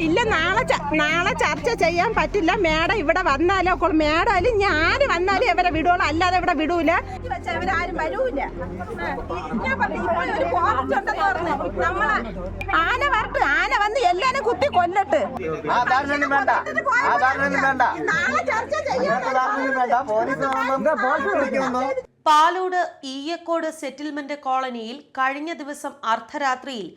ഇല്ല, നാളെ ചർച്ച ചെയ്യാൻ പറ്റില്ല. മേഡം ഇവിടെ വന്നാലോ മേഡം ഇനി ആര് വന്നാലും ഇവരെ വിടുള്ളൂ, അല്ലാതെ ഇവിടെ വിടൂല. ഇവരാരും വരൂല. നമ്മളെ ആന വരട്ട്, ആന വന്ന് എല്ലാരും കുത്തി കൊല്ലട്ട്. നാളെ ചർച്ച ചെയ്യാൻ പാലോട് ഈയക്കോട് സെറ്റിൽമെന്റ് കോളനിയിൽ കഴിഞ്ഞ ദിവസം അർദ്ധരാത്രിയിൽ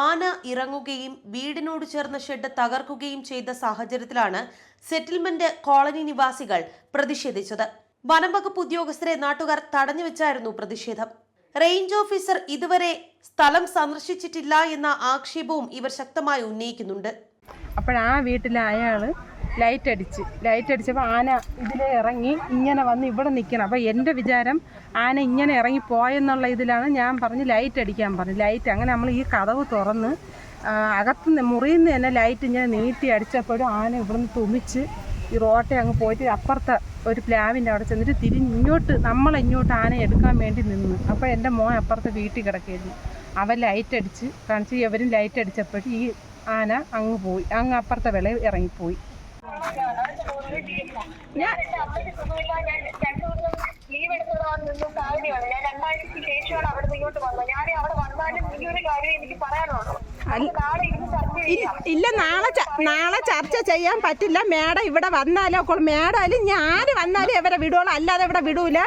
ആന ഇറങ്ങുകയും വീടിനോട് ചേർന്ന ഷെഡ് തകർക്കുകയും ചെയ്ത സാഹചര്യത്തിലാണ് സെറ്റിൽമെന്റ് കോളനി നിവാസികൾ പ്രതിഷേധിച്ചത്. വനംവകുപ്പ് ഉദ്യോഗസ്ഥരെ നാട്ടുകാർ തടഞ്ഞുവെച്ചായിരുന്നു പ്രതിഷേധം. റേഞ്ച് ഓഫീസർ ഇതുവരെ സ്ഥലം സന്ദർശിച്ചിട്ടില്ല എന്ന ആക്ഷേപവും ഇവർ ശക്തമായി ഉന്നയിക്കുന്നുണ്ട്. അപ്പോഴാ വീട്ടിലെ അയാള് ലൈറ്റ് അടിച്ചപ്പോൾ ആന ഇതിലെ ഇറങ്ങി ഇങ്ങനെ വന്ന് ഇവിടെ നിൽക്കണം. അപ്പോൾ എൻ്റെ വിചാരം ആന ഇങ്ങനെ ഇറങ്ങി പോയെന്നുള്ള ഇതിലാണ് ഞാൻ പറഞ്ഞ് ലൈറ്റ് അടിക്കാൻ പറഞ്ഞു. ലൈറ്റ് അങ്ങനെ നമ്മൾ ഈ കതവ് തുറന്ന് അകത്ത് മുറിയിൽ നിന്ന് തന്നെ ലൈറ്റ് ഇങ്ങനെ നീട്ടി അടിച്ചപ്പോഴും ആന ഇവിടുന്ന് തുമിച്ച് ഈ റോട്ടെ അങ്ങ് പോയിട്ട് അപ്പുറത്തെ ഒരു പ്ലാവിൻ്റെ അവിടെ ചെന്നിട്ട് തിരിഞ്ഞിങ്ങോട്ട് നമ്മളിങ്ങോട്ട് ആന എടുക്കാൻ വേണ്ടി നിന്ന്. അപ്പോൾ എൻ്റെ മോൻ അപ്പുറത്തെ വീട്ടിൽ കിടക്കുകയായിരുന്നു. അവൻ ലൈറ്റ് അടിച്ച് കാണിച്ച് ഇവരും ലൈറ്റ് അടിച്ചപ്പോഴും ഈ ആന അങ്ങ് പോയി, അങ്ങ് അപ്പുറത്തെ വിള ഇറങ്ങിപ്പോയി. ലീവ് എടുത്തതാണ് നിന്നും കാര്യമാണ്. ഞാൻ 2 ശേഷമാണ് അവിടെ ഇങ്ങോട്ട് വന്നത്. ഞാൻ അവിടെ വന്നാലും ഈ ഒരു കാര്യം എനിക്ക് പറയാനുള്ളൂ. ഇല്ല, നാളെ ചർച്ച ചെയ്യാൻ പറ്റില്ല. മേഡം ഇവിടെ വന്നാലോ മേഡം ഇനി ആര് വന്നാലും ഇവരെ വിടുള്ളൂ, അല്ലാതെ ഇവിടെ വിടൂല.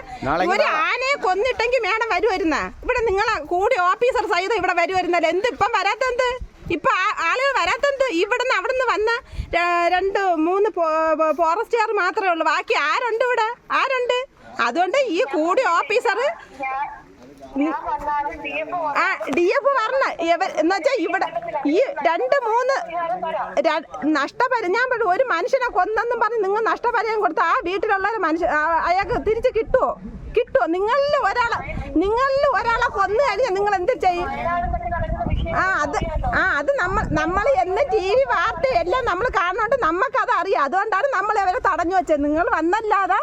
ഒരു ആനയെ കൊന്നിട്ടെങ്കിൽ മേഡം വരുമായിരുന്ന ഇവിടെ നിങ്ങളെ കൂടി ഓഫീസർ സഹിതം ഇവിടെ വരുമായിരുന്നല്ലോ. എന്ത് ഇപ്പം വരാത്തെന്ത്? ഇപ്പം ആളുകൾ വരാത്തെന്ത്? ഇവിടുന്ന് അവിടെ നിന്ന് വന്ന 2-3 ഫോറസ്റ്റുകാർ മാത്രമേ ഉള്ളൂ. ബാക്കി ആരുണ്ട് ഇവിടെ? ആരുണ്ട്? അതുകൊണ്ട് ഈ കൂടി ഓഫീസർ DF പറഞ്ഞ എന്നുവെച്ചാൽ ഇവിടെ ഈ 2-3 നഷ്ടപരിഹാരം ഞാൻ പറഞ്ഞു. ഒരു മനുഷ്യനെ കൊന്നെന്നും പറഞ്ഞ് നിങ്ങൾ നഷ്ടപരിഹാരം കൊടുത്ത ആ വീട്ടിലുള്ള മനുഷ്യൻ അയാൾക്ക് തിരിച്ച് കിട്ടുമോ? നിങ്ങളിൽ ഒരാളെ കൊന്നു കഴിഞ്ഞാൽ നിങ്ങൾ എന്ത് ചെയ്യും? അത് നമ്മൾ എന്ന് TV വാർത്ത എല്ലാം നമ്മൾ കാണുന്നുണ്ട്, നമുക്കത് അറിയാം. അതുകൊണ്ടാണ് നമ്മൾ അവരെ തടഞ്ഞു വെച്ചത്. നിങ്ങൾ വന്നല്ലാതെ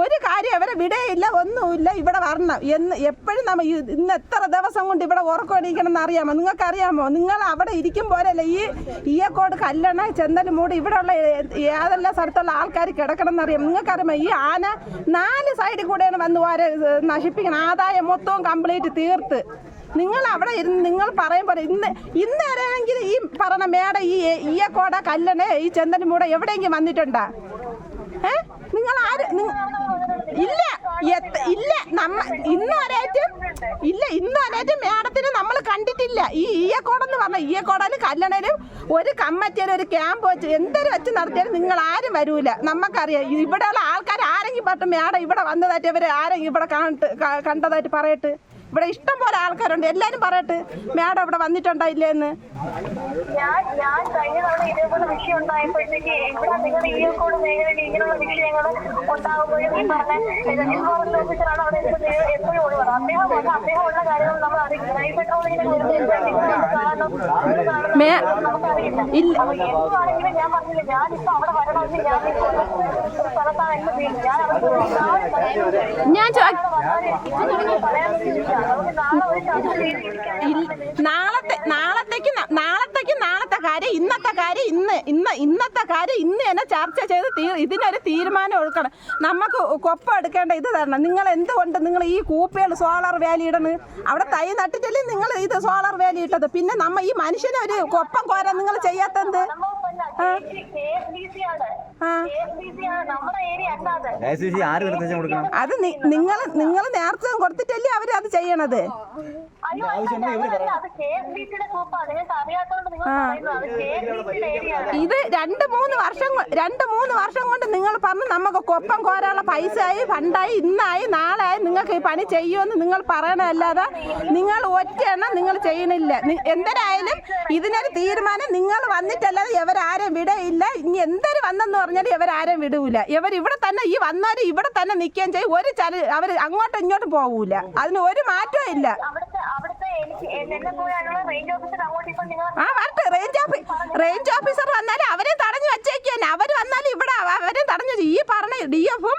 ഒരു കാര്യം അവരെ വിടയില്ല, ഒന്നുമില്ല. ഇവിടെ വരണം എന്ന് എപ്പോഴും നമ്മൾ ഇന്ന് എത്ര ദിവസം കൊണ്ട് ഇവിടെ ഉറക്കമണിക്കണം എന്ന് അറിയാമോ? നിങ്ങൾക്കറിയാമോ? നിങ്ങൾ അവിടെ ഇരിക്കും പോലെയല്ല ഈ ഈയക്കോട്, കല്ലണ, ചെന്തൽമൂട് ഇവിടെയുള്ള ഏതെല്ലാം സ്ഥലത്തുള്ള ആൾക്കാർ കിടക്കണം എന്നറിയാം. നിങ്ങൾക്കറിയാമോ? ഈ ആന 4 സൈഡിൽ കൂടെയാണ് വന്ന് ഓരെ നശിപ്പിക്കണം. ആദായം മൊത്തവും കംപ്ലീറ്റ് തീർത്ത് നിങ്ങൾ അവിടെ ഇരുന്ന് നിങ്ങൾ പറയുമ്പോൾ ഇന്ന് വരെയെങ്കിൽ ഈ പറഞ്ഞ മേടം ഈ ഈയക്കോട, കല്ലണ, ഈ ചെന്തൽമൂട് എവിടെയെങ്കിലും വന്നിട്ടുണ്ടാ? നിങ്ങൾ ആര്? ഇല്ല ഇന്ന് വരെയായിട്ടും മേഡത്തിന് നമ്മൾ കണ്ടിട്ടില്ല. ഈ ഈയക്കോടെന്ന് പറഞ്ഞ ഈയക്കോടലും കല്ലണയിലും ഒരു കമ്മിറ്റിയിലും ഒരു ക്യാമ്പ് വെച്ച് എന്തൊരു വെച്ച് നടത്തിയാലും നിങ്ങൾ ആരും വരൂല. നമുക്കറിയാം. ഇവിടെയുള്ള ആൾക്കാർ ആരെങ്കിലും പറഞ്ഞു മേഡം ഇവിടെ വന്നതായിട്ട് ഇവർ ആരെങ്കിലും ഇവിടെ കണ്ടതായിട്ട് പറയട്ട്. ഇവിടെ ഇഷ്ടം പോലെ ആൾക്കാരുണ്ട്, എല്ലാരും പറയട്ടെ മേഡം ഇവിടെ വന്നിട്ടുണ്ടായില്ലേന്ന്. ഞാൻ കഴിഞ്ഞ തവണ ഇതേപോലെ വിഷയം ഉണ്ടായപ്പോഴത്തേക്ക് ഇവിടെ നിങ്ങൾ ഈയക്കോട് മേഖലയിൽ ഇങ്ങനെയുള്ള വിഷയങ്ങൾ ഉണ്ടാകുമ്പോഴും ഈ പറഞ്ഞ ഫോറസ്റ്റ് ഓഫീസറാണ് അവിടെ എപ്പോഴും ഉള്ളത്. അദ്ദേഹം ഉള്ള കാര്യങ്ങൾ നമ്മൾ അറിയില്ല. ഈ പെട്രോളിങ്ങിന് നമുക്കറിയില്ല. എന്തുവാണെങ്കിലും ഞാൻ പറഞ്ഞില്ല, ഞാനിപ്പോ അവിടെ വരണമെങ്കിൽ ഞാൻ സ്ഥലത്താണ് എന്റെ വീട്. ഞാൻ നാളത്തെ കാര്യം ഇന്നത്തെ കാര്യം ഇന്ന് തന്നെ ചർച്ച ചെയ്ത് ഇതിനൊരു തീരുമാനം എടുക്കണം. നമുക്ക് കൊപ്പം എടുക്കേണ്ട ഇത് തരണം. നിങ്ങൾ എന്തുകൊണ്ട് നിങ്ങൾ ഈ കൂപ്പകൾ സോളാർ വാലി ഇടണ്? അവിടെ തൈ നട്ടിട്ടല്ലേ നിങ്ങൾ ഇത് സോളാർ വാലി ഇട്ടത്? പിന്നെ നമ്മ ഈ മനുഷ്യനെ ഒരു കൊപ്പം കോരാൻ നിങ്ങൾ ചെയ്യാത്തെന്ത്? അത് നിങ്ങൾ നേരത്തെ കൊടുത്തിട്ടല്ലേ അവര് അത് ചെയ്യണത്. ഇത് 2-3 വർഷം കൊണ്ട് നിങ്ങൾ പറഞ്ഞു നമുക്ക് കൊപ്പം കോരാനുള്ള പൈസയായി, ഫണ്ടായി, ഇന്നായി, നാളായി നിങ്ങൾക്ക് ഈ പണി ചെയ്യുമെന്ന് നിങ്ങൾ പറയണല്ലാതെ നിങ്ങൾ ഒറ്റയെണ്ണം നിങ്ങൾ ചെയ്യണില്ല. എന്തിനായാലും ഇതിനൊരു തീരുമാനം നിങ്ങൾ വന്നിട്ടല്ലാതെ ഇവരാരും വിടയില്ല. ഇനി എന്തൊരു വന്നെന്ന് പറഞ്ഞാൽ ഇവരാരും വിടൂല. ഇവരിവിടെ തന്നെ ഈ വന്നവർ ഇവിടെ തന്നെ നിൽക്കുകയും ചെയ്യും. അവർ അങ്ങോട്ടും ഇങ്ങോട്ടും പോകൂല. അതിന് ഒരു മാറ്റവും ഇല്ല. റേഞ്ച് ഓഫീസർ വന്നാലും അവരെ തടഞ്ഞു വെച്ചേക്കാണ്. അവർ വന്നാലും ഇവിടെ അവരെ തടഞ്ഞു ഈ പറഞ്ഞ DF-ഉം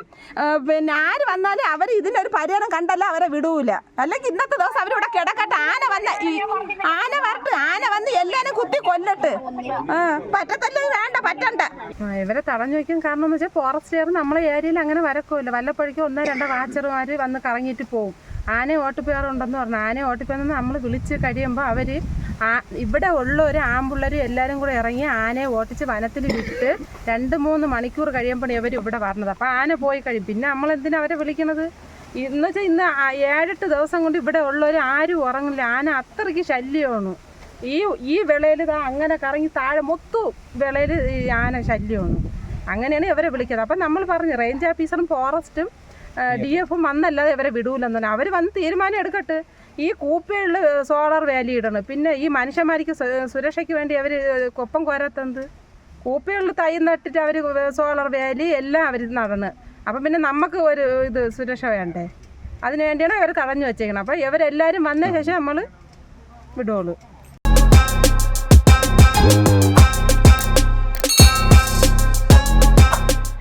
പിന്നെ ആര് വന്നാലും അവർ ഇതിനൊരു പരിഹാരം കണ്ടല്ല അവരെ വിടൂല. അല്ലെങ്കിൽ ഇന്നത്തെ ദിവസം അവരിവിടെ കിടക്കട്ടെ. ആന വരട്ടെ, ആന വന്ന് എല്ലാരും കുത്തി കൊല്ലട്ട്. പറ്റത്തല്ലേ? വേണ്ട, പറ്റണ്ട. ഇവരെ തടഞ്ഞു വയ്ക്കാൻ കാരണം എന്ന് വെച്ചാൽ ഫോറസ്റ്റുകാർ നമ്മളെ ഏരിയയിൽ അങ്ങനെ വരക്കുമല്ലോ. വല്ലപ്പോഴേക്കും 1-2 വാച്ചർമാർ വന്ന് കറങ്ങിയിട്ട് പോകും. ആനയെ ഓട്ടിപ്പോയാറുണ്ടെന്ന് പറഞ്ഞു. ആനയെ ഓട്ടിപ്പോയെന്ന് നമ്മൾ വിളിച്ച് കഴിയുമ്പോൾ അവർ ഇവിടെ ഉള്ള ഒരു ആമ്പിള്ളേരും എല്ലാവരും കൂടെ ഇറങ്ങി ആനയെ ഓട്ടിച്ച് വനത്തിൽ വിട്ട് 2-3 മണിക്കൂർ കഴിയുമ്പോൾ ഇവർ ഇവിടെ പറഞ്ഞത്. അപ്പോൾ ആന പോയി കഴിയും. പിന്നെ നമ്മളെന്തിനാ അവരെ വിളിക്കണത്? എന്ന് വെച്ചാൽ ഇന്ന് 7-8 ദിവസം കൊണ്ട് ഇവിടെ ഉള്ളവർ ആരും ഉറങ്ങില്ല. ആന അത്രയ്ക്ക് ശല്യമാണ്. ഈ വിളയിൽ അങ്ങനെ കറങ്ങി താഴെ മൊത്തം വിളയിൽ ആന ശല്യമാണ്. അങ്ങനെയാണ് ഇവരെ വിളിക്കുന്നത്. അപ്പം നമ്മൾ പറഞ്ഞു റേഞ്ച് ഓഫീസറും ഫോറസ്റ്റും DF-ഉം വന്നല്ലാതെ ഇവരെ വിടൂലെന്ന് പറഞ്ഞു. അവർ വന്ന് തീരുമാനം എടുക്കട്ടെ. ഈ കൂപ്പയിൽ സോളാർ വാലി ഇടണം. പിന്നെ ഈ മനുഷ്യന്മാർക്ക് സുരക്ഷയ്ക്ക് വേണ്ടി അവർ കൊപ്പം കോരാത്തത് കൂപ്പയിൽ തൈ നട്ടിട്ട് അവർ സോളാർ വാലി എല്ലാം അവർ നടണ്. അപ്പം പിന്നെ നമുക്ക് ഒരു സുരക്ഷ വേണ്ടേ? അതിന് വേണ്ടിയാണ് അവർ തടഞ്ഞു വെച്ചേക്കണം. അപ്പോൾ ഇവരെല്ലാവരും വന്ന ശേഷം നമ്മൾ വിടുള്ളൂ.